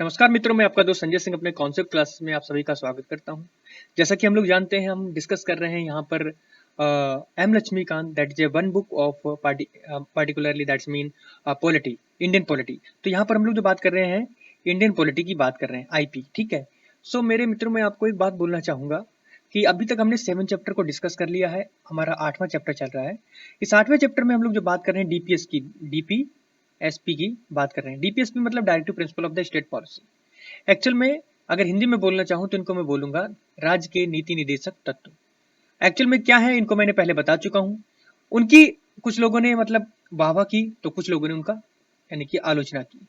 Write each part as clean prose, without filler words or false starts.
नमस्कार मित्रों, मैं आपका दोस्त संजय सिंह अपने कॉन्सेप्ट क्लास में आप सभी का स्वागत करता हूं। जैसा कि हम लोग जानते हैं, हम डिस्कस कर रहे हैं यहाँ पर M Laxmikanth, that is a one book of particularly that's mean polity, Indian polity. तो यहाँ पर हम लोग जो बात कर रहे हैं इंडियन पॉलिटी की बात कर रहे हैं, आईपी। ठीक है। सो मेरे मित्रों, मैं आपको एक बात बोलना चाहूंगा कि अभी तक हमने 7 चैप्टर को डिस्कस कर लिया है, हमारा 8वां चैप्टर चल रहा है। इस 8वें चैप्टर में हम लोग जो बात कर रहे हैं डीपीएस की, डीपीएसपी की बात कर रहे हैं। डीपीएसपी मतलब directive principle of the state policy. Actual में अगर हिंदी में बोलना चाहूं तो इनको मैं बोलूंगा राज्य के नीति निर्देशक तत्व। एक्चुअल में क्या है, इनको मैंने पहले बता चुका हूं। उनकी कुछ लोगों ने मतलब वाहवाह की, तो कुछ लोगों ने उनका यानी कि आलोचना की।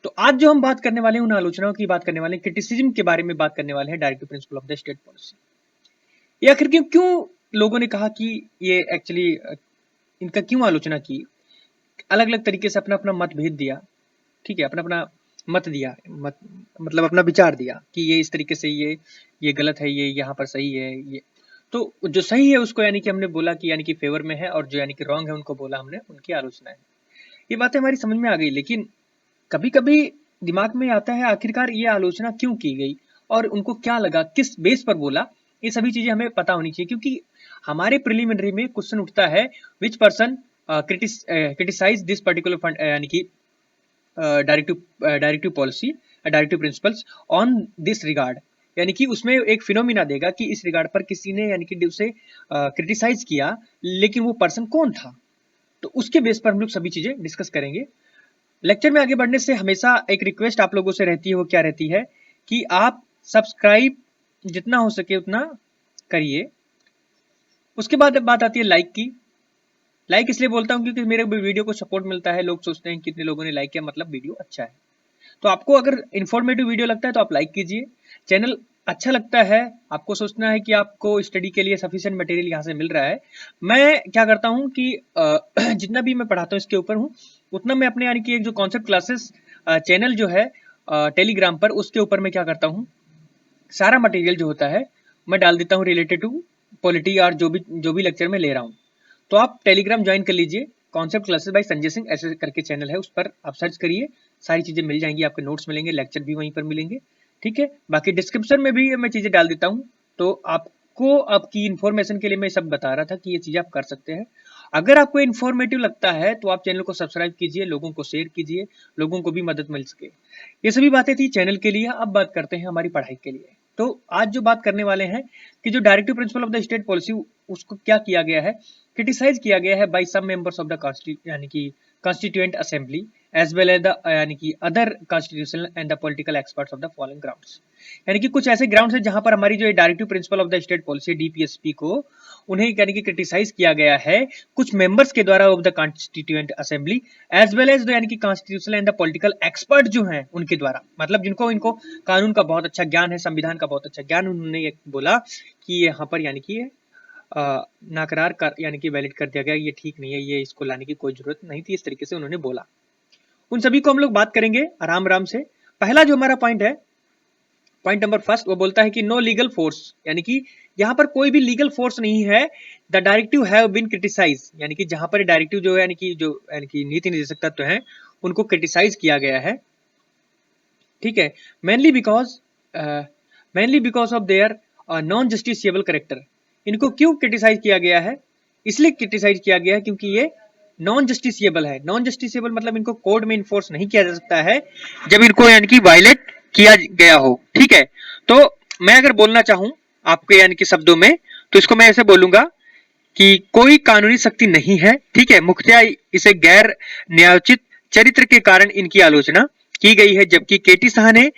तो आज जो हम बात करने वाले हैं, उन आलोचनाओं की बात करने वाले हैं, क्रिटिसिज्म के बारे में बात करने वाले हैं, directive principle of the state policy. ये आखिर क्यों लोगों ने कहा कि ये एक्चुअली इनका क्यों आलोचना की, अलग अलग तरीके से अपना अपना मतभेद दिया। ठीक है, अपना अपना मत दिया, मत मतलब अपना विचार दिया कि ये इस तरीके से ये गलत है, ये यहाँ पर सही है। ये तो जो सही है उसको यानी कि हमने बोला कि यानी कि फेवर में है, और जो यानी कि रॉन्ग है उनको बोला हमने उनकी आलोचना है। ये बातें हमारी समझ में आ गई, लेकिन कभी कभी दिमाग में आता है आखिरकार ये आलोचना क्यों की गई और उनको क्या लगा, किस बेस पर बोला। ये सभी चीजें हमें पता होनी चाहिए, क्योंकि हमारे प्रिलिमिनरी में क्वेश्चन उठता है which person criticise this particular fund यानी कि directive policy, directive principles on this regard. यानी कि उसमें एक फिनोमिना देगा कि इस रिगार्ड पर किसी ने यानी कि उसे क्रिटिसाइज किया, लेकिन वो पर्सन कौन था। तो उसके बेस पर हम लोग सभी चीजें डिस्कस करेंगे। लेक्चर में आगे बढ़ने से हमेशा एक रिक्वेस्ट आप लोगों से रहती है, वो क्या रहती है कि आप सब्सक्राइब जितना हो सके उतना करिए। उसके बाद बात आती है लाइक की। लाइक इसलिए बोलता हूं क्योंकि मेरे वीडियो को सपोर्ट मिलता है, लोग सोचते हैं कितने लोगों ने लाइक किया, मतलब वीडियो अच्छा है। तो आपको अगर इन्फॉर्मेटिव वीडियो लगता है तो आप लाइक कीजिए। चैनल अच्छा लगता है, आपको सोचना है कि आपको स्टडी के लिए सफिशिएंट मटेरियल यहाँ से मिल रहा है। मैं क्या करता हूँ कि जितना भी मैं पढ़ाता हूँ इसके ऊपर हूँ, उतना मैं अपने यानी कि एक जो कॉन्सेप्ट क्लासेस चैनल जो है टेलीग्राम पर, उसके ऊपर मैं क्या करता हूँ, सारा मटेरियल जो होता है मैं डाल देता हूँ रिलेटेड टू पॉलिटी, और जो भी लेक्चर में ले रहा हूँ। तो आप टेलीग्राम ज्वाइन कर लीजिए, concept classes bye Sanjay Singh ऐसे करके चैनल है, उस पर आप सर्च करिए, सारी चीजें मिल जाएंगी, आपके नोट्स मिलेंगे, लेक्चर भी वहीं पर मिलेंगे। ठीक है, बाकी डिस्क्रिप्शन में भी मैं चीजें डाल देता हूँ। तो आपको आपकी इन्फॉर्मेशन के लिए मैं सब बता रहा था कि ये चीजें आप कर सकते हैं। अगर आपको इन्फॉर्मेटिव लगता है तो आप चैनल को सब्सक्राइब कीजिए, लोगों को शेयर कीजिए, लोगों को भी मदद मिल सके। ये सभी बातें थी चैनल के लिए। अब बात करते हैं हमारी पढ़ाई के लिए। तो आज जो बात करने वाले हैं कि जो directive principle of the state policy, उसको क्या किया गया है, क्रिटिसाइज किया गया है by some members of the यानी कि constituent assembly as well as the यानी कि other constitutional and the political experts of the following grounds. यानी कि कुछ ऐसे ग्राउंड्स हैं जहां पर हमारी जो directive principle of the state policy DPSP को उन्हें यानी कि क्रिटिसाइज किया गया है कुछ मेंबर्स के द्वारा of the constituent assembly as well as यानी कि constitutional and the political expert जो हैं उनके द्वारा, मतलब जिनको इनको कानून का बहुत अच्छा ज्ञान है, संविधान का बहुत अच्छा ज्ञान, उन्होंने ये बोला कि यहाँ पर यानी कि नाकरार कर यानी कि वैलिड कर दिया गया, ये ठीक नहीं है, ये इसको लाने की कोई जरूरत नहीं थी, इस तरीके से उन्होंने बोला। उन सभी को हम लोग बात करेंगे आराम आराम से। पहला जो हमारा पॉइंट है, पॉइंट नंबर फर्स्ट, वो बोलता है कि नो लीगल फोर्स, यानी कि यहाँ पर कोई भी लीगल फोर्स नहीं है। The directive have been criticise, यानी कि जहां पर डायरेक्टिव जो है यानी कि नीति निर्देशक तत्व है उनको क्रिटिसाइज किया गया है। ठीक है, mainly because of their non justiciable character. इनको क्यों क्रिटिसाइज किया गया है, इसलिए क्रिटिसाइज किया गया है क्योंकि ये नॉन जस्टिसिएबल है। नॉन जस्टिसिएबल मतलब इनको कोर्ट में इन्फोर्स नहीं किया जा सकता है जब इनको यानी कि वायलेट किया गया हो। ठीक है, तो मैं अगर बोलना चाहूं आपके यानी कि शब्दों में, तो इसको मैं ऐसे बोलूंगा कि कोई कानूनी शक्ति नहीं है। ठीक है, मुख्यतः इसे गैर न्यायोचित चरित्र के कारण इनकी आलोचना की गई है, जबकि केटी शाह ने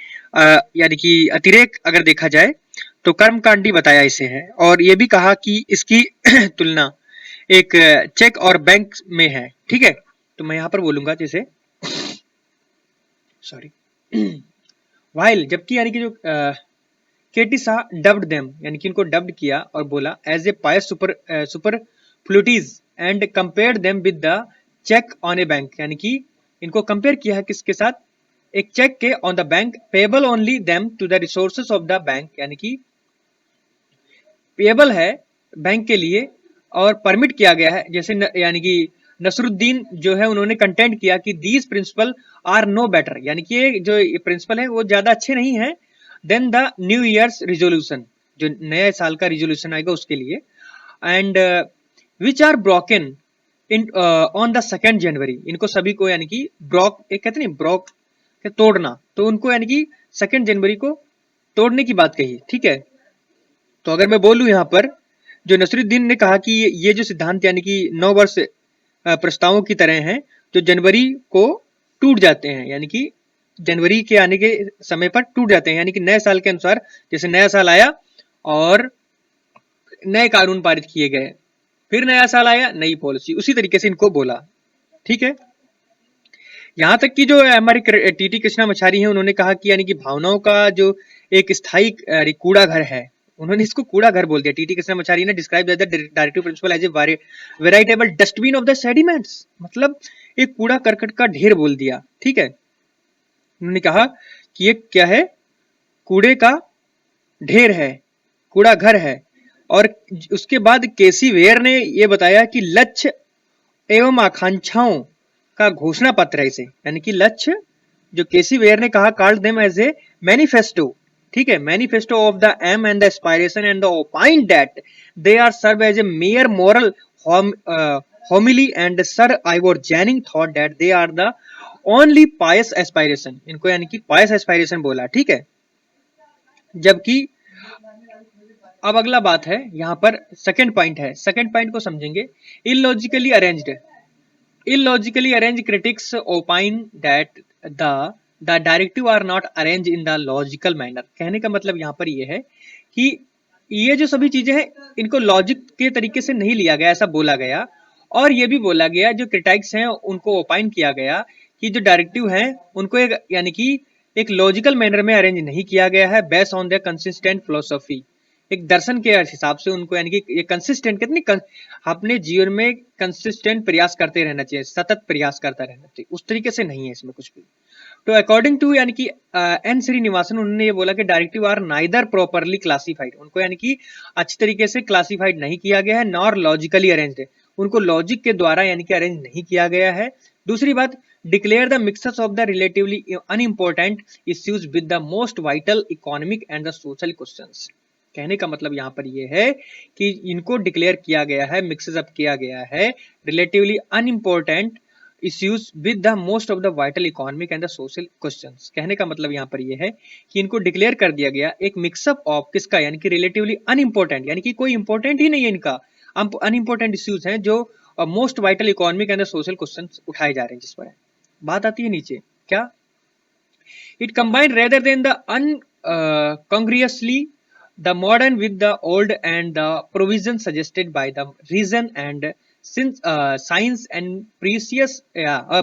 यानी कि अतिरेक अगर देखा जाए तो कर्मकांडी बताया इसे है, और यह भी कहा कि इसकी तुलना एक चेक और बैंक में है। ठीक है, तो मैं यहां पर बोलूंगा जैसे सॉरी वाइल, जबकि यानी कि जो केटी शाह डब्ड देम, यानी कि इनको डब्ड किया और बोला as a pious superfluities and compare them with the cheque on a bank, यानी कि इनको कंपेयर किया है किसके साथ, एक चेक के on the bank, payable only them to the resources of the bank, यानी कि पेबल है बैंक के लिए और परमिट किया गया है, जैसे यानी कि नसरुद्दीन जो है उन्होंने कंटेंट किया कि these principle are no better, यानी कि ये जो प्रिंसिपल है वो ज्यादा अच्छे नहीं है than the new years resolution, जो नए साल का रिजोल्यूशन आएगा उसके लिए, and which are broken in on the 2 January, इनको सभी को यानी कि ब्रॉक, एक कहते नहीं ब्रॉक के तोड़ना, तो उनको यानी कि 2 जनवरी को तोड़ने की बात कही। ठीक है, तो अगर मैं बोलूं यहाँ पर जो नसरुद्दीन ने कहा कि ये जो सिद्धांत यानी कि 9 वर्ष प्रस्तावों की तरह हैं जो जनवरी को टूट जाते हैं, यानी कि जनवरी के आने के समय पर टूट जाते हैं, यानी कि नए साल के अनुसार, जैसे नया साल आया और नए कानून पारित किए गए, फिर नया साल आया नई पॉलिसी, उसी तरीके से इनको बोला। ठीक है, यहाँ तक कि जो हमारे टीटी कृष्णामाचारी हैं उन्होंने कहा कि यानी कि भावनाओं का जो एक स्थायी कूड़ा घर है, उन्होंने इसको कूड़ा घर बोल दिया। टीटी कृष्णामाचारी ने describe the directive principle as a veritable dustbin of the sediments, मतलब एक कूड़ा करकट का ढेर बोल दिया। ठीक है, उन्होंने कहा कि ये क्या है, कूड़े का ढेर है, कूड़ा घर है। और उसके बाद केसी वेयर ने यह बताया कि लक्ष्य एवं आकांक्षाओं का घोषणा पत्र है इसे, यानी कि लक्ष्य जो केसी वेयर ने कहा called them as a manifesto. ठीक है, manifesto of the aim and the aspiration and the opine that they are serve as a mere moral homily and Sir Ivor Jennings thought that they are the only pious aspiration, इनको यानी कि pious aspiration बोला। ठीक है, जबकि अब अगला बात है यहाँ पर सेकंड पॉइंट है, सेकंड पॉइंट को समझेंगे। illogically arranged critics opine that the directive are not arranged in the logical manner। कहने का मतलब यहाँ पर ये है कि ये जो सभी चीजें हैं इनको लॉजिक के तरीके से नहीं लिया गया, ऐसा बोला गया। और ये भी बोला गया जो क्रिटिक्स हैं उनको ओपाइन किया गया कि जो डायरेक्टिव हैं उनको एक यानी कि एक लॉजिकल मैनर में अरेंज नहीं किया गया है, based on the consistent philosophy, एक दर्शन के हिसाब से उनको यानी कि ये कंसिस्टेंट कितनी अपने जीवन में कंसिस्टेंट प्रयास करते रहना चाहिए, सतत प्रयास करता रहना चाहिए, उस तरीके से नहीं है इसमें कुछ भी। तो अकॉर्डिंग टू यानी कि एन श्रीनिवासन, उन्होंने ये बोला कि directive are neither properly classified, उनको यानी कि अच्छी तरीके से क्लासिफाइड नहीं किया गया है, नॉर लॉजिकली अरेंज्ड है, उनको लॉजिक के द्वारा यानी कि अरेंज नहीं किया गया है। दूसरी बात, declare the mix up of the relatively unimportant issues with the most vital economic and the social questions. कहने का मतलब यहाँ पर यह है कि इनको डिक्लेयर किया गया है, मिक्सेस अप किया गया है relatively unimportant issues with the most of the vital economic and the social questions. कहने का मतलब यहाँ पर यह है कि इनको डिक्लेयर कर दिया गया एक मिक्सअप ऑफ किसका, यानी कि रिलेटिवली अनइम्पोर्टेंट, यानी कि कोई इंपॉर्टेंट ही नहीं है इनका, अनइम्पोर्टेंट इश्यूज हैं जो most vital economic and social question उठाए जा रहे हैं। जिस पर बात आती है नीचे, क्या it combined rather than the incongruously the modern with the old and the provision suggested by the reason and since science and precious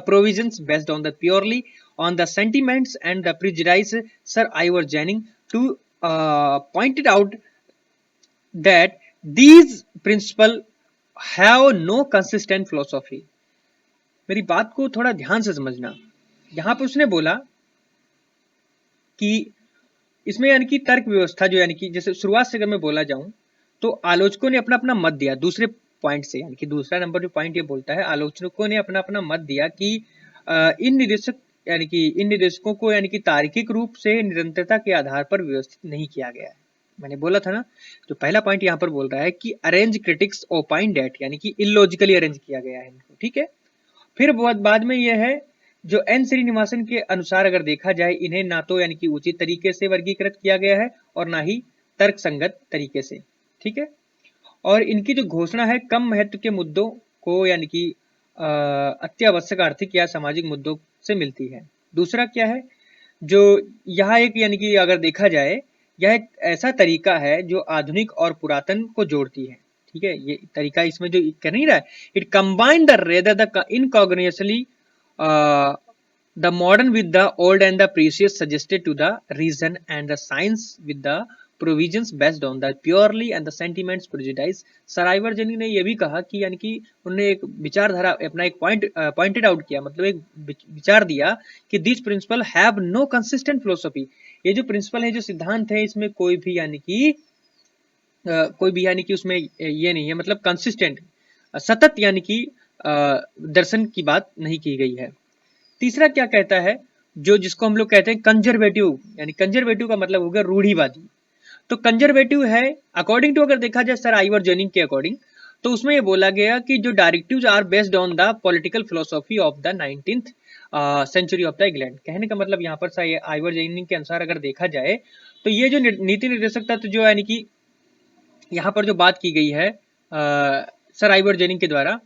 provisions based on the purely on the sentiments and the prejudice. Sir Ivor Jennings to pointed out that these principles have no consistent philosophy। मेरी बात को थोड़ा ध्यान से समझना, यहाँ पर उसने बोला कि इसमें यानी कि तर्क व्यवस्था जो यानी कि जैसे शुरुआत से अगर मैं बोला जाऊं तो आलोचकों ने अपना अपना मत दिया दूसरे पॉइंट से, यानी कि दूसरा नंबर जो पॉइंट ये बोलता है, आलोचकों ने अपना अपना मत दिया कि इन निर्देशक यानी कि इन निर्देशकों को यानी कि तार्किक रूप से निरंतरता के आधार पर व्यवस्थित नहीं किया गया है। मैंने बोला था ना, जो पहला पॉइंट यहाँ पर बोल रहा है कि अरेंज क्रिटिक्स ओपाइन डेट, यानी कि इलॉजिकली अरेंज किया गया है इनको। ठीक है, फिर बाद में यह है जो एन श्रीनिवासन के अनुसार अगर देखा जाए, इन्हें ना तो यानी कि उचित तरीके से वर्गीकृत किया गया है और ना ही तर्क संगत तरीके से। ठीक है, और इनकी जो घोषणा है कम महत्व के मुद्दों को यानी कि अत्यावश्यक आर्थिक या सामाजिक मुद्दों से मिलती है। दूसरा क्या है, जो यहाँ एक यानी कि अगर देखा जाए यह एक ऐसा तरीका है जो आधुनिक और पुरातन को जोड़ती है। ठीक है, ये तरीका इसमें जो कर नहीं रहा है, it combine the rather the incongruously the modern with the old and the precious suggested to the reason and the science with the provisions based on the purely and the sentiments prejudice। Sir Ivor ginning ने यह भी कहा कि यानी कि उन्होंने एक विचारधारा अपना एक पॉइंटेड आउट किया, मतलब एक विचार दिया कि this principle have no consistent philosophy. ये जो प्रिंसिपल है, जो सिद्धांत है, इसमें कोई भी यानी कि उसमें ये नहीं है, मतलब कंसिस्टेंट सतत यानी कि दर्शन की बात नहीं की गई है। तीसरा क्या कहता है, जो जिसको हम लोग कहते हैं कंजर्वेटिव, यानी कंजर्वेटिव का मतलब हो गया रूढ़िवादी। तो कंजर्वेटिव है अकॉर्डिंग टू, अगर देखा जाए सर आइवर जेनिंग के अकॉर्डिंग, तो उसमें ये बोला गया कि जो directives are based on the political philosophy of the 19th century of the England. कहने का मतलब यहाँ पर आइवर जेनिंग के अनुसार अगर देखा जाए तो ये जो नीति निर्देशक तत्व जो यानी कि यहाँ पर जो बात की गई है सर आइवर जेनिंग के द्वारा,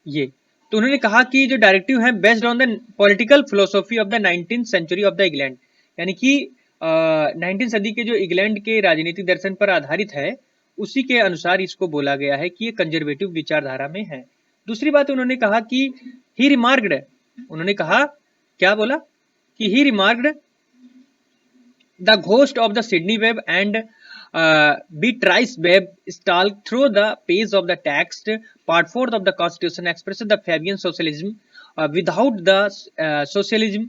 ये तो उन्होंने कहा कि जो डायरेक्टिव है based on the political philosophy of the 19th century of the England, यानी कि 19वीं सदी के जो इंग्लैंड के राजनीतिक दर्शन पर आधारित है, उसी के अनुसार इसको बोला गया है कि ये कंजर्वेटिव विचारधारा में है। दूसरी बात उन्होंने कहा कि ही रिमार्क्ड, उन्होंने कहा क्या बोला कि he remarked the ghost of the Sidney Webb and Beatrice Webb stalked through the page of the text. Part 4 of the Constitution expresses the Fabian socialism. Without the socialism,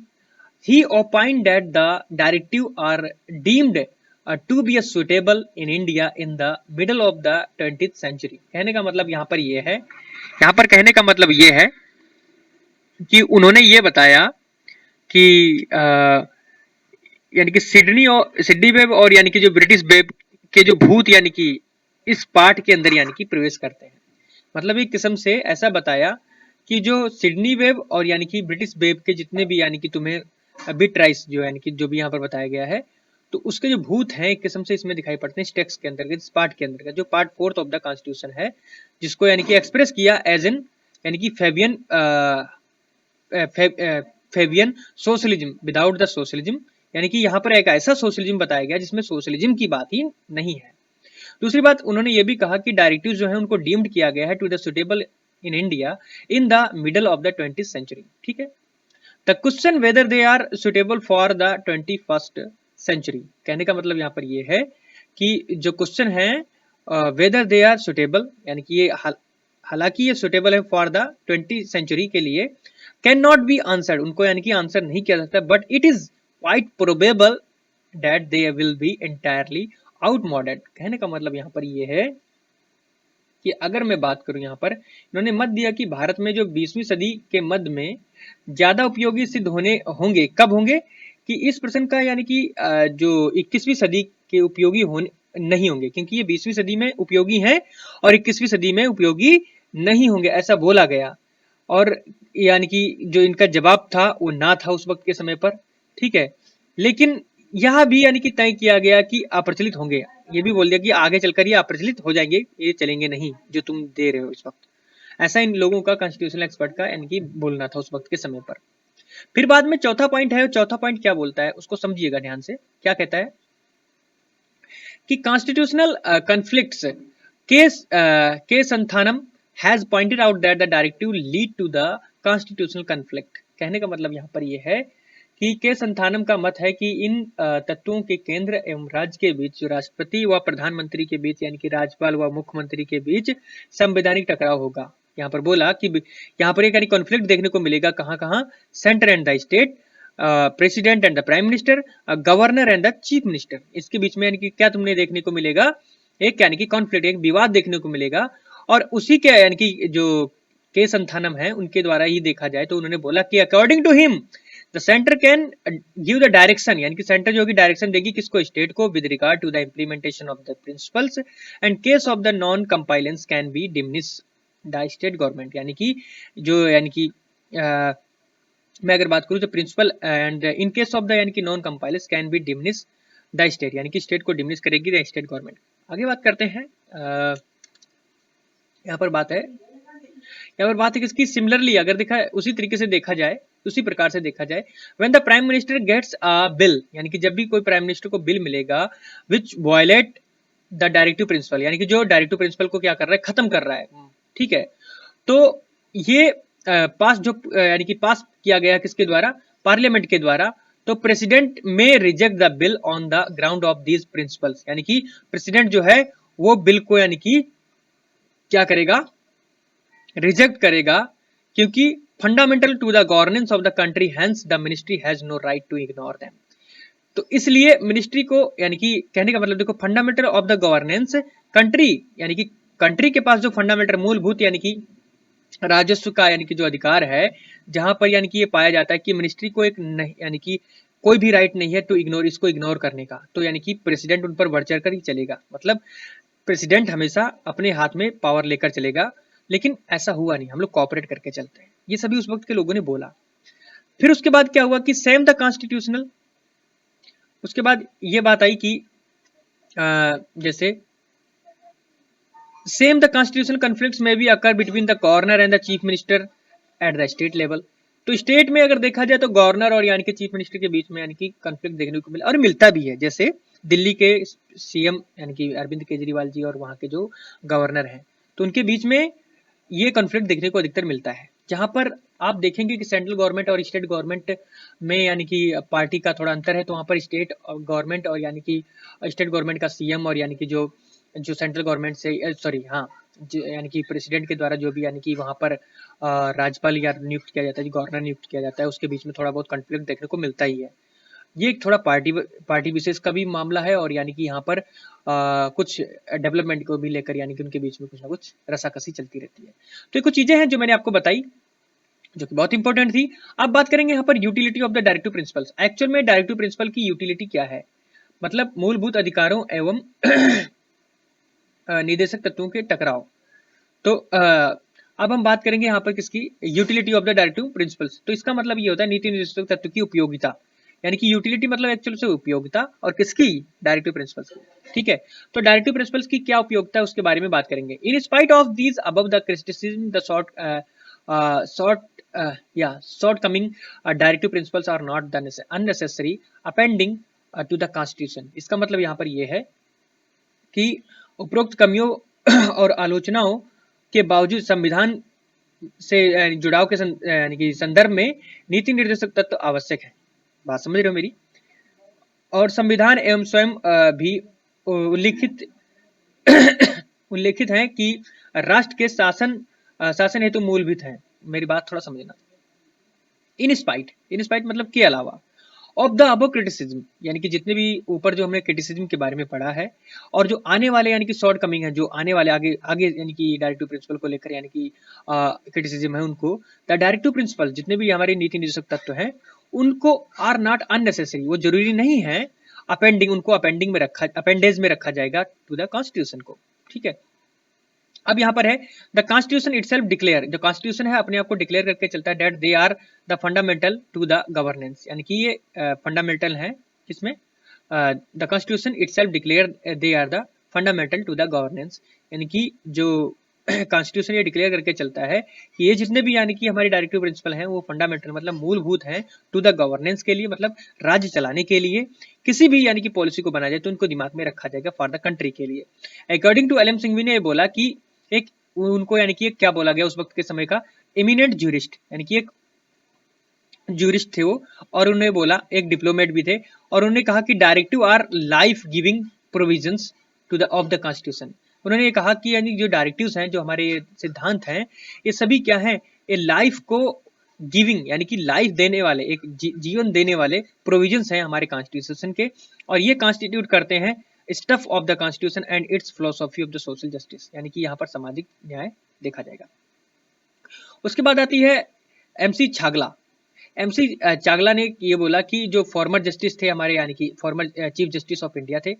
he opined that the directive are deemed to be suitable in India in the middle of the 20th century. कहने का मतलब यहाँ पर ये है, यहाँ पर कहने का मतलब ये है कि उन्होंने ये बताया कि यानी कि सिडनी वेब और यानी कि जो ब्रिटिश वेब के जो भूत यानी कि इस पाठ के अंदर यानी कि प्रवेश करते हैं। मतलब एक किस्म से ऐसा बताया कि जो सिडनी वेब और यानी कि ब्रिटिश वेब के जितने भी यानी कि तुम्हें बिटराइस जो यानी कि जो भी यहाँ पर बताया गया है, तो उसके जो भूत हैं एक किस्म से इसमें दिखाई पड़ते हैं इस टेक्स्ट के अंदर, इस पार्ट के अंदर का जो पार्ट 4 ऑफ द कॉन्स्टिट्यूशन है, जिसको यानी कि एक्सप्रेस किया एज एन यानी कि Fabian socialism without the socialism, यानी कि यहाँ पर एक ऐसा सोशलिज्म बताया गया जिसमें सोशलिज्म की बात ही नहीं है। दूसरी बात उन्होंने ये भी कहा कि डायरेक्टिव जो है उनको डीम्ड किया गया है to the suitable in India in the middle of the 20th century. ठीक है, the question whether they are suitable for the 21st century. कहने का मतलब यहाँ पर ये है कि जो क्वेश्चन है वेदर दे आर सुटेबल, यानी कि ये हालांकि ये सुटेबल है फॉर द 20th सेंचुरी के लिए, कैन नॉट बी आंसर्ड, उनको यानी कि आंसर नहीं किया सकता, but it is quite probable that they will be entirely outmoded. कहने का मतलब यहाँ पर ये है कि अगर मैं बात करूं, यहाँ पर इन्होंने मत दिया कि भारत में जो 20वीं सदी के मध्य में ज्यादा उपयोगी सिद्ध होंगे, कब होंगे कि इस प्रश्न का यानी कि जो 21वीं सदी के उपयोगी नहीं होंगे, क्योंकि ये 20वीं सदी में उपयोगी हैं और 21वीं सदी में उपयोगी नहीं होंगे, ऐसा बोला गया। और यानी कि जो इनका जवाब था वो ना था उस वक्त के समय पर। ठीक है, लेकिन यह भी यानी कि तय किया गया कि अप्रचलित होंगे, ये भी बोल दिया कि आगे चलकर ये अप्रचलित हो जाएंगे, ये चलेंगे नहीं जो तुम दे रहे हो इस वक्त। ऐसा इन लोगों का कॉन्स्टिट्यूशनल एक्सपर्ट का यानी कि बोलना था उस वक्त के समय पर। फिर बाद में चौथा पॉइंट है, चौथा पॉइंट क्या बोलता है उसको समझिएगा ध्यान से। क्या कहता है कि constitutional conflicts K Santhanam has pointed out that the directive lead to the constitutional conflict. कहने का मतलब यहाँ पर यह है कि के संथानम का मत है कि इन तत्वों के केंद्र एवं राज्य के बीच, जो राष्ट्रपति व प्रधानमंत्री के बीच यानी कि राज्यपाल व मुख्यमंत्री के बीच संवैधानिक टकराव होगा। यहाँ पर बोला कि यहाँ पर एक यानी कॉन्फ्लिक्ट देखने को मिलेगा, कहाँ कहाँ, centre and the state, president and the prime minister, governor and the chief minister. इसके बीच में यानी कि क्या तुमने देखने को मिलेगा, एक यानी कि कॉन्फ्लिक्ट, एक विवाद देखने को मिलेगा। और उसी के यानी कि जो के संथानम है उनके द्वारा ही देखा जाए तो उन्होंने बोला कि according to him the centre can give the direction, यानी कि सेंटर जो कि डायरेक्शन देगी किसको, स्टेट को, with regard to the implementation of the principles and case of the non compliance can be diminish the state government. यानी कि जो यानी कि मैं अगर बात करूं तो principle and in case of the यानी कि non compliance can be diminish the state, यानी कि स्टेट को डिमिनिश करेगी द स्टेट गवर्नमेंट। आगे बात करते हैं, यहाँ पर बात है कि इसकी सिमिलरली अगर देखा उसी तरीके से देखा जाए, उसी प्रकार से देखा जाए, when the prime minister gets a bill, यानी कि जब भी कोई प्राइम मिनिस्टर को बिल मिलेगा विच वायलेट द डायरेक्टिव प्रिंसिपल, यानी कि जो डायरेक्टिव प्रिंसिपल को क्या कर रहा है, खत्म कर रहा है। ठीक है, तो ये पास जो यानी कि पास किया गया किसके द्वारा, पार्लियामेंट के द्वारा, तो प्रेसिडेंट में reject the bill on the ground of these principles, यानी कि प्रेसिडेंट जो है वो बिल को यानी कि क्या करेगा, रिजेक्ट करेगा, क्योंकि fundamental to the governance of the country, hence the ministry has no right to ignore them. तो इसलिए मिनिस्ट्री को यानी कि कहने का मतलब देखो, fundamental of the governance country, यानी कि कंट्री के पास जो फंडामेंटल मूलभूत यानी कि राजस्व का यानी कि जो अधिकार है, जहां पर यानी कि ये पाया जाता है कि मिनिस्ट्री को एक नहीं यानी कि कोई भी राइट नहीं है टू इग्नोर इसको इग्नोर करने का, तो यानी कि प्रेसिडेंट उन पर बढ़ चढ़ कर ही चलेगा, मतलब प्रेसिडेंट हमेशा अपने हाथ में पावर लेकर चलेगा। लेकिन ऐसा हुआ नहीं, हम लोग कॉपरेट करके चलते हैं, ये सभी उस वक्त के लोगों ने बोला। फिर उसके बाद क्या हुआ कि सेम द कॉन्स्टिट्यूशनल, उसके बाद ये बात आई कि जैसे सेम द कॉन्स्टिट्यूशनल कॉन्फ्लिक्ट्स में be occur between the governor and the chief minister at the state level. तो स्टेट में अगर देखा जाए तो गवर्नर और यानी कि चीफ मिनिस्टर के बीच में यानी कि कॉन्फ्लिक्ट देखने को मिला और मिलता भी है। जैसे दिल्ली के सीएम यानी कि अरविंद केजरीवाल जी और वहां के जो गवर्नर हैं, तो उनके बीच में ये कॉन्फ्लिक्ट देखने को अधिकतर मिलता है। जहां पर आप देखेंगे कि सेंट्रल गवर्नमेंट और स्टेट गवर्नमेंट में यानी कि पार्टी का थोड़ा अंतर है, तो वहां पर स्टेट गवर्नमेंट और यानी कि स्टेट गवर्नमेंट का सीएम और यानी कि जो जो सेंट्रल गवर्नमेंट से सॉरी हाँ यानी कि प्रेसिडेंट के द्वारा जो भी यानी कि वहां पर राज्यपाल या नियुक्त किया जाता है, गवर्नर नियुक्त किया जाता है, उसके बीच में थोड़ा बहुत कॉन्फ्लिक्ट देखने को मिलता ही है। ये एक थोड़ा पार्टी विशेष का भी मामला है और यानी कि यहाँ पर कुछ डेवलपमेंट को भी लेकर यानी कि उनके बीच में कुछ ना कुछ रसाकसी चलती रहती है। तो ये कुछ चीजें हैं जो मैंने आपको बताई जो कि बहुत इंपॉर्टेंट थी। अब बात करेंगे यहाँ पर utility of the directive principles. Actual में डायरेक्टिव प्रिंसिपल की यूटिलिटी क्या है, मतलब मूलभूत अधिकारों एवं निदेशक तत्वों के टकराव। तो अब हम बात करेंगे यहाँ पर किसकी, utility of the directive principles. तो इसका मतलब ये होता है नीति निर्देशक तत्व की उपयोगिता, यानी कि यूटिलिटी मतलब एक्चुअल से उपयोगिता और किसकी, डायरेक्टिव प्रिंसिपल्स की। ठीक है, तो डायरेक्टिव प्रिंसिपल्स की क्या उपयोगिता है उसके बारे में बात करेंगे। In spite of these above the criticism the shortcoming directive principles are not the unnecessary appending to the constitution. इसका मतलब यहाँ पर यह है कि उपरोक्त कमियों और आलोचनाओं के बावजूद संविधान से जुड़ाव के यानी कि संदर्भ में नीति निर्देशक तत्व आवश्यक है। बात समझ रहे हो मेरी। और संविधान एवं स्वयं भी उल्लिखित उल्लेखित है कि राष्ट्र के शासन हेतु मूलभूत है। मेरी बात थोड़ा समझना। इन स्पाइट मतलब के अलावा ऑफ द अबव क्रिटिसिज्म, यानी कि जितने भी ऊपर जो हमने क्रिटिसिज्म के बारे में पढ़ा है और जो आने वाले यानी कि शॉर्ट कमिंग है, जो आने वाले आगे आगे यानी कि डायरेक्टिव प्रिंसिपल को लेकर यानी कि क्रिटिसिज्म है, उनको द डायरेक्टिव प्रिंसिपल जितने भी हमारे नीति निर्देशक तत्व हैं उनको आर नॉट अननेसेसरी, वो जरूरी नहीं है अपेंडिंग, उनको अपेंडिंग में रखा अपेंडेज में रखा जाएगा टू द कॉन्स्टिट्यूशन को। ठीक है, अब यहाँ पर है द कॉन्स्टिट्यूशन इटसेल्फ डिक्लेयर, जो कॉन्स्टिट्यूशन है अपने आप को डिक्लेयर करके चलता है that they are the fundamental to the governance, यानी कि ये फंडामेंटल है किसमें, the constitution itself declare they are the fundamental to the governance, यानी कि जो कॉन्स्टिट्यूशन ये डिक्लेयर करके चलता है कि ये जितने भी यानी कि हमारे डायरेक्टिव प्रिंसिपल हैं वो फंडामेंटल मतलब मूलभूत हैं टू द गवर्नेंस के लिए, मतलब राज्य चलाने के लिए किसी भी यानी कि पॉलिसी को बनाया जाए तो उनको दिमाग में रखा जाएगा फॉर द कंट्री के लिए। According to L M Singhvi ने ये बोला कि एक उनको यानी कि क्या बोला गया उस वक्त के समय का एमिनेंट ज्यूरिस्ट, यानी कि एक ज्यूरिस्ट थे वो, और उन्होंने बोला एक डिप्लोमेट भी थे, और उन्होंने कहा कि directive are life giving provisions to the of the constitution. उन्होंने ये कहा कि यानी जो डायरेक्टिव्स हैं, जो हमारे सिद्धांत हैं, ये सभी क्या हैं, ये लाइफ को गिविंग यानी कि लाइफ देने वाले, एक जीवन देने वाले प्रोविजंस हैं हमारे कॉन्स्टिट्यूशन के, और ये कॉन्स्टिट्यूट करते हैं stuff of the constitution and it's philosophy of the social justice, यानी कि यहाँ पर सामाजिक न्याय देखा जाएगा। उसके बाद आती है एमसी छागला। एमसी चागला ने ये बोला कि जो फॉर्मर जस्टिस थे हमारे यानी कि former chief justice of India थे,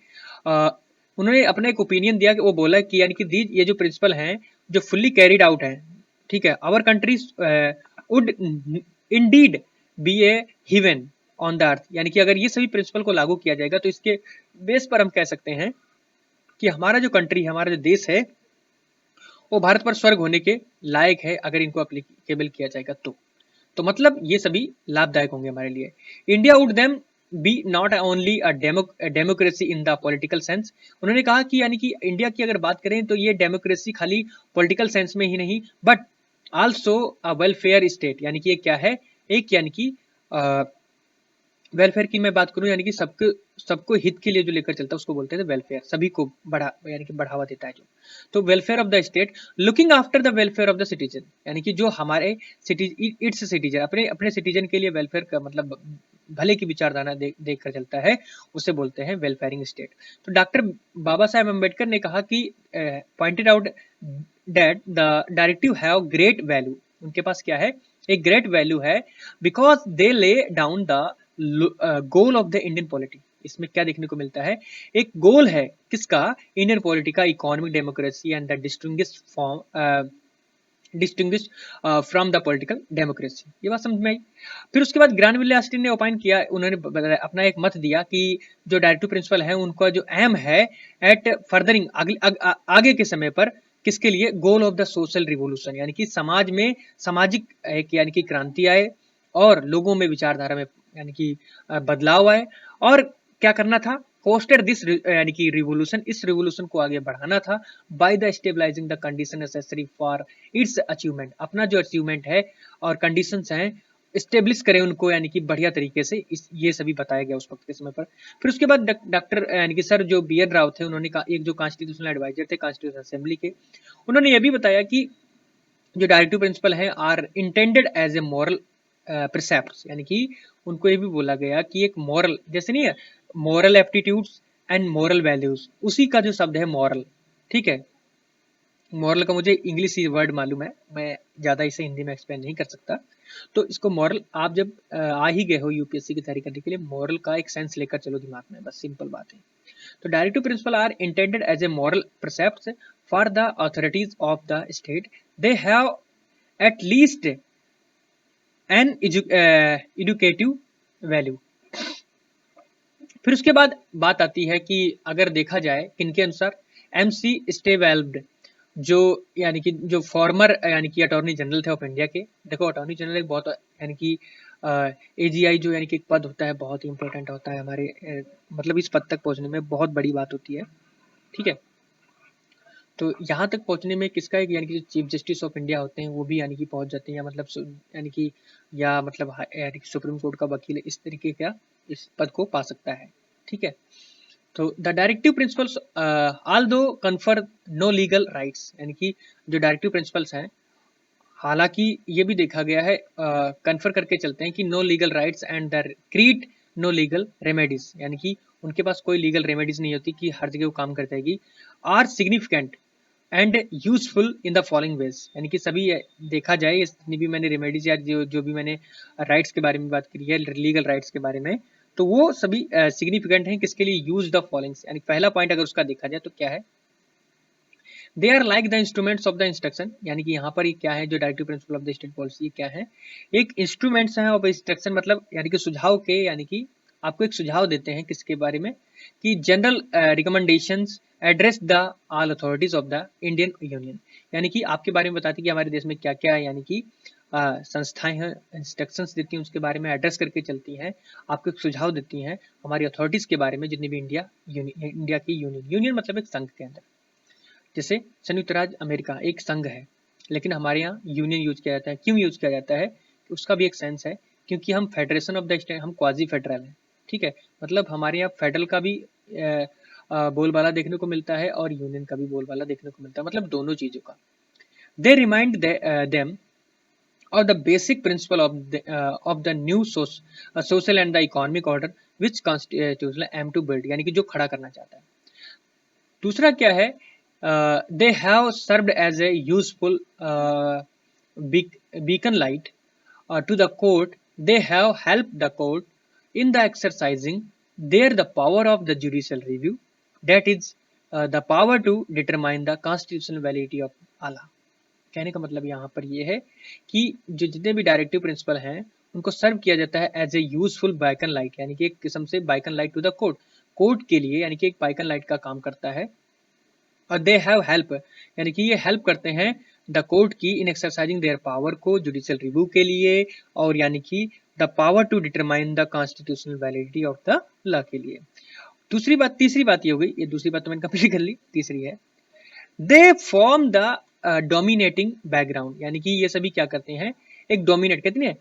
उन्होंने अपना एक ओपिनियन दिया कि वो बोला कि यानी कि ये जो प्रिंसिपल हैं जो फुल्ली कैरिड आउट है, ठीक है, our countries would indeed be a heaven on the earth, यानी कि अगर ये सभी प्रिंसिपल को लागू किया जाएगा तो इसके बेस पर हम कह सकते हैं कि हमारा जो कंट्री है, हमारा जो देश है, वो भारत पर स्वर्ग होने के लायक है अगर इनको अप्लीकेबल किया जाएगा तो मतलब ये सभी लाभदायक होंगे हमारे लिए। India would them be not only a democracy in the political sense. उन्होंने कहा कि यानी कि इंडिया की अगर बात करें तो ये डेमोक्रेसी खाली पॉलिटिकल सेंस में ही नहीं, but also a welfare state, यानी कि ये क्या है, एक यानी कि वेलफेयर की मैं बात करूं, यानी कि सबको सबको हित के लिए जो लेकर चलता है उसको बोलते हैं वेलफेयर, सभी को यानी कि बढ़ावा देता है जो। तो welfare of the state, looking after the welfare of the citizen, यानी कि जो हमारे इट्स सिटीजन, अपने अपने सिटीजन के लिए वेलफेयर का मतलब भले की विचारधारा देख कर चलता है, उसे बोलते हैं वेलफेयरिंग स्टेट। तो डॉक्टर बाबा साहेब अम्बेडकर ने कहा कि pointed out that the directive have great value, उनके पास क्या है, एक ग्रेट वैल्यू है, because they lay down the goal of the Indian polity. इसमें क्या देखने को मिलता है, एक गोल है किसका, इंडियन पॉलिटी का, economic democracy and the distinguish from the political democracy. ये बात समझ में आई। फिर उसके बाद ग्रानविले ऑस्टिन ने ओपाइन किया, उन्होंने अपना एक मत दिया कि जो डायरेक्टिव प्रिंसिपल है उनका जो एम है एट फर्दरिंग आगे के समय पर, किसके लिए, goal of the social revolution, यानी कि समाज में सामाजिक एक यानी कि क्रांति आए और लोगों में विचारधारा में यानी कि बदलाव आए। और क्या करना था, फोस्टर दिस यानी कि रिवोल्यूशन, इस रिवोल्यूशन को आगे बढ़ाना था, by the stabilising the condition necessary for its achievement, अपना जो अचीवमेंट है और कंडीशंस हैं स्टेब्लिश करें उनको, यानी कि बढ़िया तरीके से, ये सभी बताया गया उस वक्त के समय पर। फिर उसके बाद डॉक्टर यानी कि सर जो बी एन राव थे, उन्होंने कहा, एक जो कॉन्स्टिट्यूशनल एडवाइजर थे कॉन्स्टिट्यूशन असेंबली के, उन्होंने ये भी बताया कि जो डायरेक्टिव प्रिंसिपल है are intended as a moral precepts, यानी कि उनको ये भी बोला गया कि एक मॉरल, जैसे नहीं है moral aptitudes and moral values, उसी का जो शब्द है मॉरल, ठीक है। मॉरल का मुझे इंग्लिश ही वर्ड मालूम है, मैं ज्यादा इसे हिंदी में एक्सप्लेन नहीं कर सकता। तो इसको मॉरल, आप जब आ ही गए हो यूपीएससी की तैयारी करने के लिए, मॉरल का एक सेंस लेकर चलो दिमाग में, बस सिंपल बात है। तो directive principle are intended as a moral precepts for the authorities of the state, they have at least an educative value. फिर उसके बाद बात आती है कि अगर देखा जाए किनके अनुसार, एमसी स्टेवेल्ड, जो यानी कि जो फॉर्मर यानी कि अटॉर्नी जनरल थे ऑफ इंडिया के। देखो अटॉर्नी जनरल एक बहुत यानी कि एजीआई जो यानी कि एक पद होता है, बहुत ही इंपॉर्टेंट होता है हमारे मतलब इस पद तक पहुंचने में बहुत बड़ी बात होती है, ठीक है। तो यहाँ तक पहुंचने में किसका एक यानी कि जो चीफ जस्टिस ऑफ इंडिया होते हैं वो भी यानी कि पहुंच जाते हैं, या मतलब यानी कि या मतलब यानी कि सुप्रीम कोर्ट का वकील इस तरीके का इस पद को पा सकता है, ठीक है। तो द डायरेक्टिव प्रिंसिपल्स ऑल दो कन्फर नो लीगल राइट्स, यानी कि जो डायरेक्टिव प्रिंसिपल्स हैं, हालांकि ये भी देखा गया है कन्फर करके चलते हैं कि no legal rights and the create no legal remedies, यानी कि उनके पास कोई लीगल रेमेडीज नहीं होती कि हर जगह वो काम कर जाएगी, are significant and useful in the following ways, यानी कि सभी देखा जाए जितनी भी मैंने रेमेडीज या जो भी मैंने राइट्स के बारे में बात करी है, लीगल राइट्स के बारे में, तो वो सभी सिग्निफिकेंट हैं किसके लिए, यूज द फॉलोइंग, यानी पहला पॉइंट अगर उसका देखा जाए तो क्या है, they are like the instruments of the instruction, यानी कि यहाँ पर ये क्या है, जो directive principle of the state policy क्या है, एक इंस्ट्रूमेंट्स है ऑफ इंस्ट्रक्शन, मतलब यानी कि सुझाव के, यानी कि आपको एक सुझाव देते हैं किसके बारे में, कि general recommendations address the all authorities of the Indian union, यानी कि आपके बारे में बताती है कि हमारे देश में क्या क्या यानी कि संस्थाएं हैं, इंस्ट्रक्शंस देती हैं, उसके बारे में एड्रेस करके चलती हैं, आपको एक सुझाव देती हैं हमारी अथॉरिटीज के बारे में, जितनी भी इंडिया की यूनियन मतलब एक संघ के अंदर। जैसे संयुक्त राज्य अमेरिका एक संघ है, लेकिन हमारे यहाँ यूनियन यूज किया जाता है, क्यों यूज किया जाता है, उसका भी एक सेंस है, क्योंकि हम फेडरेशन ऑफ द स्टेट, हम क्वाजी फेडरल हैं, ठीक है। मतलब हमारे यहाँ फेडरल का भी बोलबाला देखने को मिलता है और यूनियन का भी बोलबाला देखने को मिलता है, मतलब दोनों चीजों का। They remind them of the basic principle of the new social and the economic order which constitutional aim to build, यानी कि जो खड़ा करना चाहता है। दूसरा क्या है, they have served as a useful beacon light to the court, they have helped the court in the exercising there the power of the judicial review, that is the power to determine the constitutional validity of Allah। कहने का मतलब यहाँ पर ये है कि जो जितने भी डायरेक्टिव प्रिंसिपल हैं उनको सर्व किया जाता है as a useful beacon light, यानी कि एक किस्म से beacon light to the court, court के लिए यानी कि एक बाइकन लाइट का काम करता है। और दे हैव हेल्प, यानी कि ये हेल्प करते हैं द कोर्ट की इन एक्सरसाइजिंग देयर पावर को जुडिशियल रिव्यू के लिए, और यानी कि the power to determine the constitutional validity of the law के लिए। दूसरी बात, तीसरी बात ये हो गई, ये दूसरी बात तो मैंने कंप्लीट कर ली, तीसरी है they form the dominating background, यानी कि ये सभी क्या करते हैं, एक डोमिनेट कहते हैं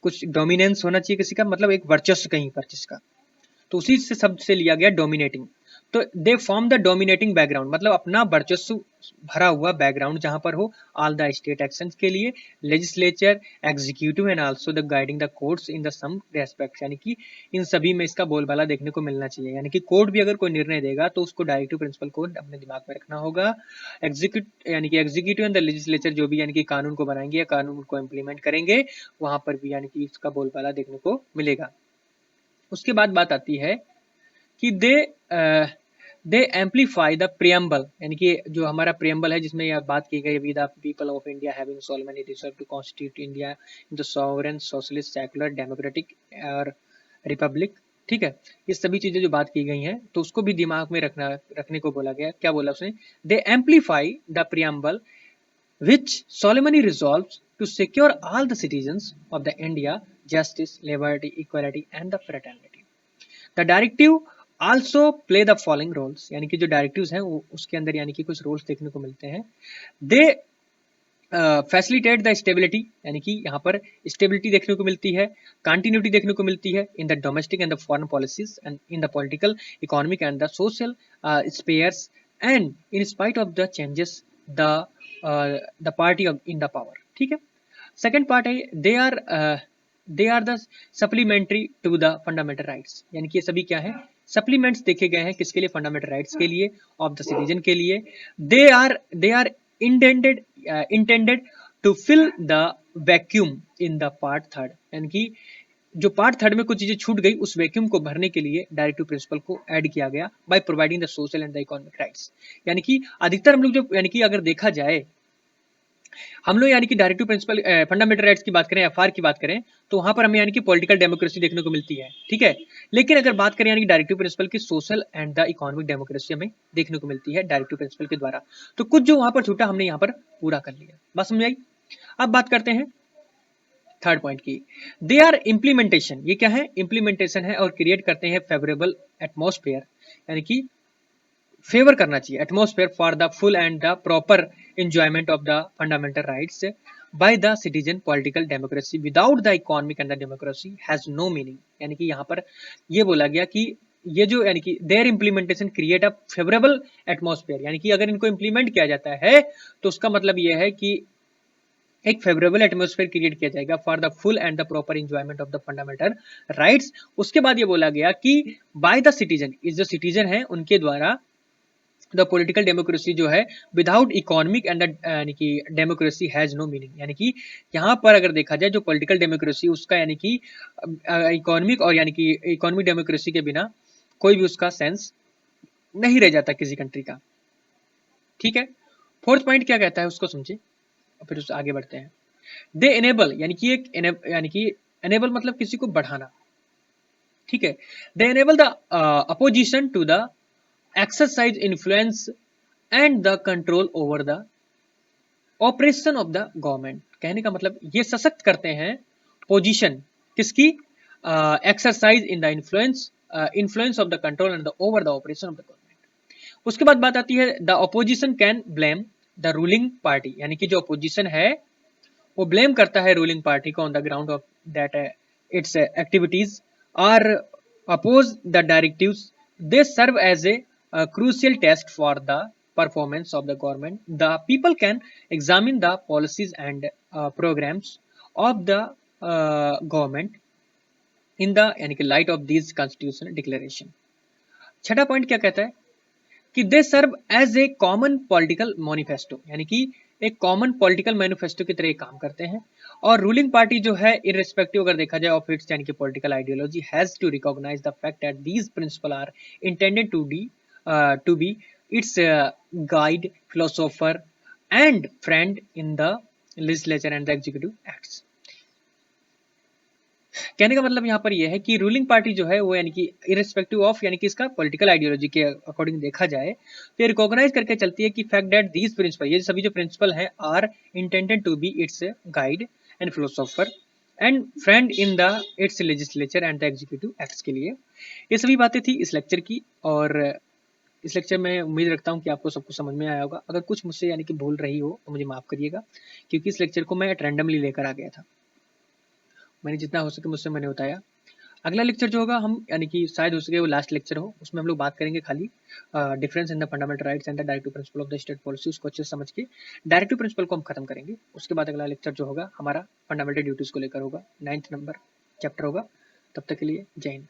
कुछ डोमिनेंस होना चाहिए किसी का, मतलब एक वर्चस्व कहीं पर जिसका, तो उसी से शब्द से लिया गया डोमिनेटिंग। तो they form the dominating background, मतलब अपना वर्चस्व भरा हुआ बैकग्राउंड जहां पर हो ऑल द स्टेट एक्शंस के लिए, legislature, executive and also the guiding the courts in the some respect, यानी कि इन सभी में इसका बोलबाला देखने को मिलना चाहिए। यानी कि कोर्ट भी अगर कोई निर्णय देगा तो उसको डायरेक्टिव प्रिंसिपल को अपने दिमाग में रखना होगा। यानी कि एग्जीक्यूटिव एंड द लेजिस्लेचर जो भी यानी कि कानून को बनाएंगे या कानून को इम्प्लीमेंट करेंगे, वहां पर भी यानी कि इसका बोलबाला देखने को मिलेगा। उसके बाद बात आती है कि दे एम्पलीफाई द प्रियम्बल, यानी कि जो हमारा प्रियम्बल है जिसमें यह बात की गई, we the people of India having solemnly deserve to constitute India in the sovereign socialist secular democratic और रिपब्लिक। ठीक है, ये सभी चीजें जो बात की गई हैं तो उसको भी दिमाग में रखने को बोला गया। क्या बोला उसने? They amplify the preamble which solemnly resolves to secure all the citizens of the India justice, liberty, equality and the fraternity. The directive also play the following roles, यानी कि जो डायरेक्टिव्स हैं वो उसके अंदर यानी कि कुछ रोल्स देखने को मिलते हैं। दे फैसिलिटेट द स्टेबिलिटी, यानी कि यहाँ पर स्टेबिलिटी देखने को मिलती है, कंटिन्यूटी देखने को मिलती है in the domestic and the foreign policies and in the political, economic and the social spheres and in spite of the changes the party in the power. ठीक है, सेकेंड पार्ट है they are the supplementary to the fundamental rights, यानी कि ये सभी क्या है? Supplements देखे गए हैं किसके लिए? फंडामेंटल राइट्स के लिए, ऑफ द सिटीजन के लिए। They are intended to fill the vacuum in the part third, यानी कि जो पार्ट थर्ड में कुछ चीजें छूट गई उस वैक्यूम को भरने के लिए डायरेक्टिव प्रिंसिपल को ऐड किया गया by providing the social and the economic rights. यानी कि अधिकतर हम लोग जो यानी कि अगर देखा जाए हम लोग यानी कि डायरेक्टिव प्रिंसिपल फंडामेंटल राइट्स की बात करें, एफआर की बात करें, तो वहां पर हमें यानी कि पॉलिटिकल डेमोक्रेसी देखने को मिलती है। ठीक है, लेकिन अगर बात करें यानी कि डायरेक्टिव प्रिंसिपल की social and the economic democracy हमें देखने को मिलती है डायरेक्टिव प्रिंसिपल के द्वारा। तो कुछ जो वहां पर छूटा हमने यहाँ पर पूरा कर लिया। बात समझ आई? अब बात करते हैं थर्ड पॉइंट की। दे आर इम्प्लीमेंटेशन, ये क्या है? इम्प्लीमेंटेशन है और क्रिएट करते हैं फेवरेबल एटमोस्फेयर, यानी कि फेवर करना चाहिए atmosphere for the full and the proper enjoyment of the fundamental rights by the citizen. Political democracy without the economic and the democracy has no meaning, यानी कि यहाँ पर ये बोला गया कि ये जो यानी कि their implementation create a favourable atmosphere, यानी कि अगर इनको इम्प्लीमेंट किया जाता है तो उसका मतलब ये है कि एक फेवरेबल एटमोस्फेयर क्रिएट किया जाएगा for the full and the proper enjoyment of the fundamental rights. उसके बाद ये बोला गया कि बाय द सिटीजन, इस जो सिटीजन है उनके द्वारा द पॉलिटिकल डेमोक्रेसी जो है विदाउट इकोनॉमिक एंड यानी कि डेमोक्रेसी हैज नो मीनिंग, यानी कि यहाँ पर अगर देखा जाए जो पॉलिटिकल डेमोक्रेसी उसका यानी कि इकोनॉमिक और यानी कि इकोनॉमिक डेमोक्रेसी के बिना कोई भी उसका सेंस नहीं रह जाता किसी कंट्री का। ठीक है, फोर्थ पॉइंट क्या कहता है उसको समझे, फिर उससे आगे बढ़ते हैं। दे एनेबल, यानी कि यानी कि एनेबल मतलब किसी को बढ़ाना। ठीक है, they enable the opposition to the exercise influence and the control over the operation of the government। कहने का मतलब ये सशक्त करते हैं पोजीशन किसकी? Exercise in the influence of the control and the over the operation of the government. उसके बाद बात आती है the opposition can blame the ruling party, यानी कि जो अपोजिशन है वो ब्लेम करता है रूलिंग पार्टी को on the ground of that its activities are oppose the directives. They serve as a crucial test for the performance of the government. The people can examine the policies and programs of the government in the यानी कि light of these constitutional declaration। छठा point क्या कहता है कि they serve as a common political manifesto, यानी कि एक कॉमन पॉलिटिकल मैनिफेस्टो की तरह काम करते हैं। और रूलिंग पार्टी जो है इररिस्पेक्टिव अगर देखा जाए ऑफ इट्स यानी कि political ideology has to recognise the fact that these principle are intended to be its guide, philosopher and friend in the legislature and the executive acts। कहने का मतलब यहाँ पर यह है कि रूलिंग पार्टी जो है वो यानी कि इररिस्पेक्टिव ऑफ यानी कि इसका पॉलिटिकल आइडियोलॉजी के अकॉर्डिंग देखा जाए तो ये रिकॉग्नाइज करके चलती है कि फैक्ट दैट दीज प्रिंसिपल, ये सभी जो प्रिंसिपल हैं are intended to be its guide and philosopher and friend in the its legislature and the executive acts के लिए। ये सभी बातें थी इस लेक्चर की, और इस लेक्चर में उम्मीद रखता हूँ कि आपको सब कुछ समझ में आया होगा। अगर कुछ मुझसे यानी कि भूल रही हो तो मुझे माफ करिएगा, क्योंकि इस लेक्चर को मैं रैंडमली लेकर आ गया था। मैंने जितना हो सके मुझसे मैंने बताया। अगला लेक्चर जो होगा हम यानी कि शायद हो सके वो लास्ट लेक्चर हो, उसमें हम लोग बात करेंगे खाली difference in the fundamental rights and the directive principle of the state policy. उसको अच्छे से समझ के डायरेक्टिव प्रिंसिपल को हम खत्म करेंगे। उसके बाद अगला लेक्चर जो होगा हमारा फंडामेंटल ड्यूटीज को लेकर होगा, 9th नंबर चैप्टर होगा। तब तक के लिए जय हिंद।